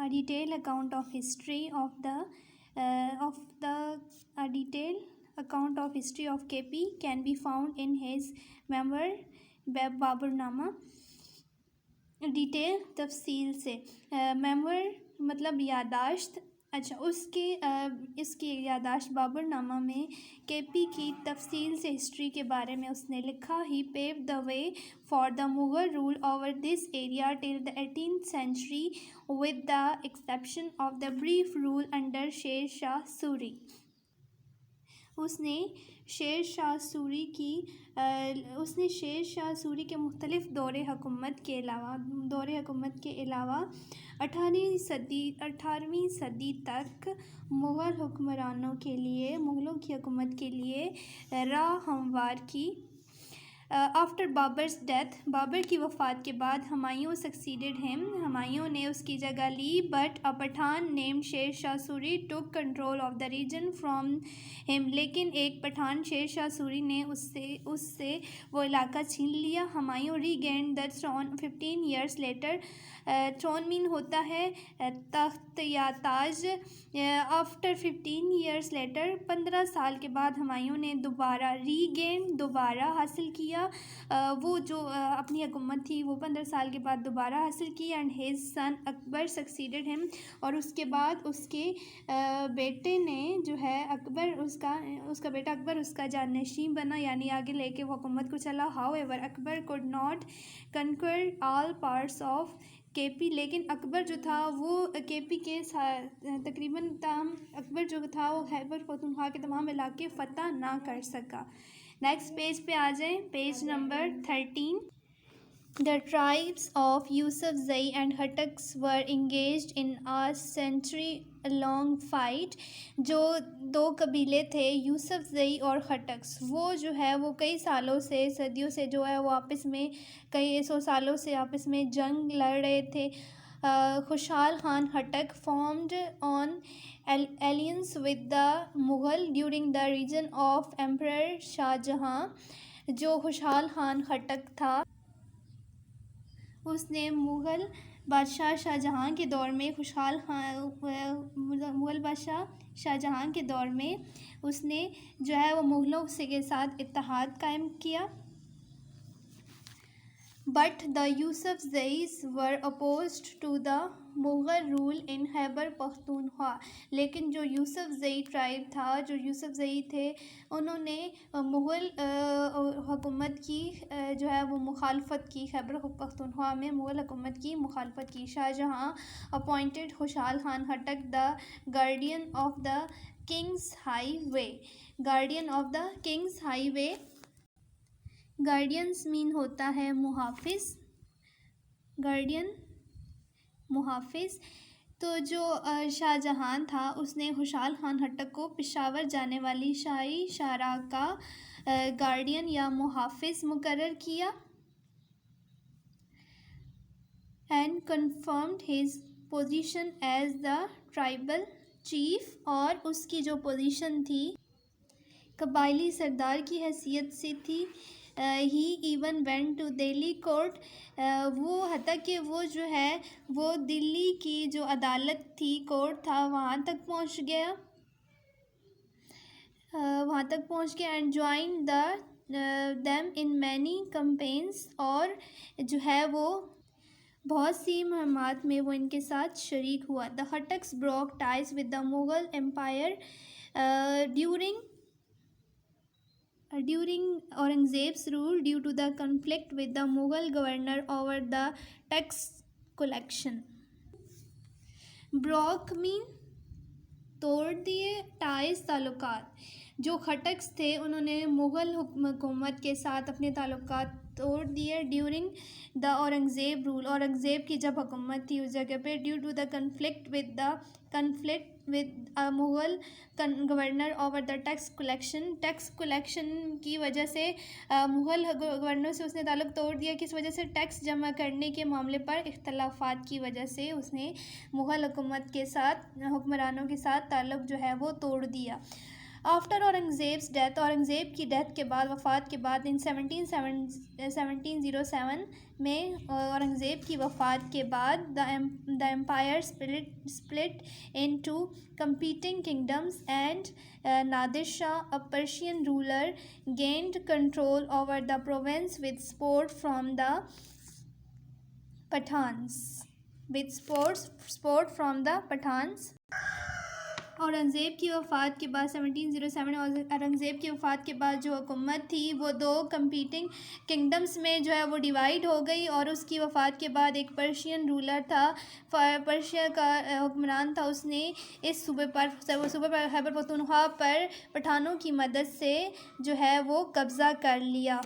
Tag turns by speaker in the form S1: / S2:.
S1: A detailed account of history of KP can be found in his memoir Baburnama. Detail تفصیل سے memoir مطلب یادداشت. اچھا اس کی یادداشت بابرنامہ میں کے پی کی تفصیل سے ہسٹری کے بارے میں اس نے لکھا. ہی paved the way for the Mughal rule over this area till the 18th century with the exception of the brief rule under Sher Shah Suri. اس نے شیر شاہ سوری کے مختلف دور حکومت کے علاوہ 18ویں صدی تک مغلوں کی حکومت کے لیے راہ ہموار کی. آفٹر بابر's ڈیتھ، بابر کی وفات کے بعد ہمایوں succeeded him، ہمایوں نے اس کی جگہ لی. But a Pathan named Sher Shah Suri took control of the region from him، لیکن ایک پٹھان شیر شاہ سوری نے اس سے وہ علاقہ چھین لیا. Humayun regained the throne 15 years later، throne مین ہوتا ہے تخت یا تاج. آفٹر 15 years later، 15 سال کے بعد ہمایوں نے دوبارہ حاصل کیا وہ جو اپنی حکومت تھی وہ 15 سال کے بعد دوبارہ حاصل کی. And his son Akbar succeeded him، اور اس کے بعد اس کے بیٹے نے جو ہے اکبر اس کا بیٹا اکبر اس کا جانشین بنا، یعنی آگے لے کے وہ حکومت کو چلا. however Akbar could not conquer all parts of کے پی، لیکن اکبر جو تھا وہ کے پی کے تقریباً اکبر جو تھا وہ خیبر پختونخوا کے تمام علاقے فتح نہ کر سکا. نیکسٹ پیج پہ آ جائیں، page number 13. The tribes of Yusufzai and Hattaks were engaged in a century-long fight. جو دو قبیلے تھے یوسفزئی اور ہٹکس، وہ جو ہے وہ کئی صدیوں سے جو ہے وہ آپس میں کئی سو سالوں سے آپس میں جنگ لڑ رہے تھے. خوشحال Khan ہٹک formed an alliance with the Mughal during the reign of Emperor شاہ جہاں. جو خوشحال خان ہٹک تھا اس نے مغل بادشاہ شاہ جہاں کے دور میں اس نے جو ہے وہ مغلوں کے ساتھ اتحاد قائم کیا. But the Yusufzais were opposed to the Mughal rule in Khyber Pakhtunkhwa. لیکن جو یوسفزئی ٹرائب تھا، جو یوسفزئی تھے، انہوں نے مغل حکومت کی جو ہے وہ مخالفت کی. خیبر پختونخوا میں مغل حکومت کی مخالفت کی. شاہ Jahan appointed Khushal Khan Khattak the guardian of the kings highway. Guardian of the kings highway, guardians مین ہوتا ہے محافظ. گارڈین محافظ. تو جو شاہ جہاں تھا اس نے خوشحال خان ہٹک کو پشاور جانے والی شاہی شاہراہ کا گارڈین یا محافظ مقرر کیا. And confirmed his position as the tribal chief, اور اس کی جو پوزیشن تھی قبائلی سردار کی حیثیت سے تھی. He even went to Delhi court, وہ حتیٰ کہ وہ جو ہے وہ دلی کی جو عدالت تھی کورٹ تھا وہاں تک پہنچ گیا. And join them in many companies, اور جو ہے وہ بہت سی مہمات میں وہ ان کے ساتھ شریک ہوا. The Khattaks broke ties with the Mughal empire during Aurangzeb's rule due to the conflict with the Mughal governor over the tax collection. broke mean توڑ دیے، ٹائز تعلقات. جو ہٹکس تھے انہوں نے مغل حکومت کے ساتھ اپنے تعلقات توڑ دیے. During the Aurangzeb rule, Aurangzeb کی جب حکومت تھی اس جگہ پہ. Due to the conflict with Mughal governor over the tax collection کی وجہ سے مغل گورنر سے اس نے تعلق توڑ دیا. کس وجہ سے؟ ٹیکس جمع کرنے کے معاملے پر اختلافات کی وجہ سے اس نے مغل حکومت کے ساتھ حکمرانوں کے ساتھ تعلق جو ہے وہ توڑ دیا. آفٹر اورنگزیب's ڈیتھ، اورنگزیب کی ڈیتھ کے بعد، وفات کے بعد ان 1707 میں اورنگزیب کی وفات کے بعد the empire split into competing kingdoms and Nadir Shah, a Persian ruler, gained control over the province with support from the Pathans. Aurangzeb کی وفات کے بعد 1707 اورنگزیب کی وفات کے بعد جو حکومت تھی وہ دو کمپیٹنگ کنگڈمس میں جو ہے وہ ڈیوائیڈ ہو گئی، اور اس کی وفات کے بعد ایک پرشین رولر تھا، پرشیا کا حکمران تھا، اس نے اس صوبے پر خیبر پختونخوا پر پٹھانوں کی مدد سے جو ہے وہ قبضہ کر لیا۔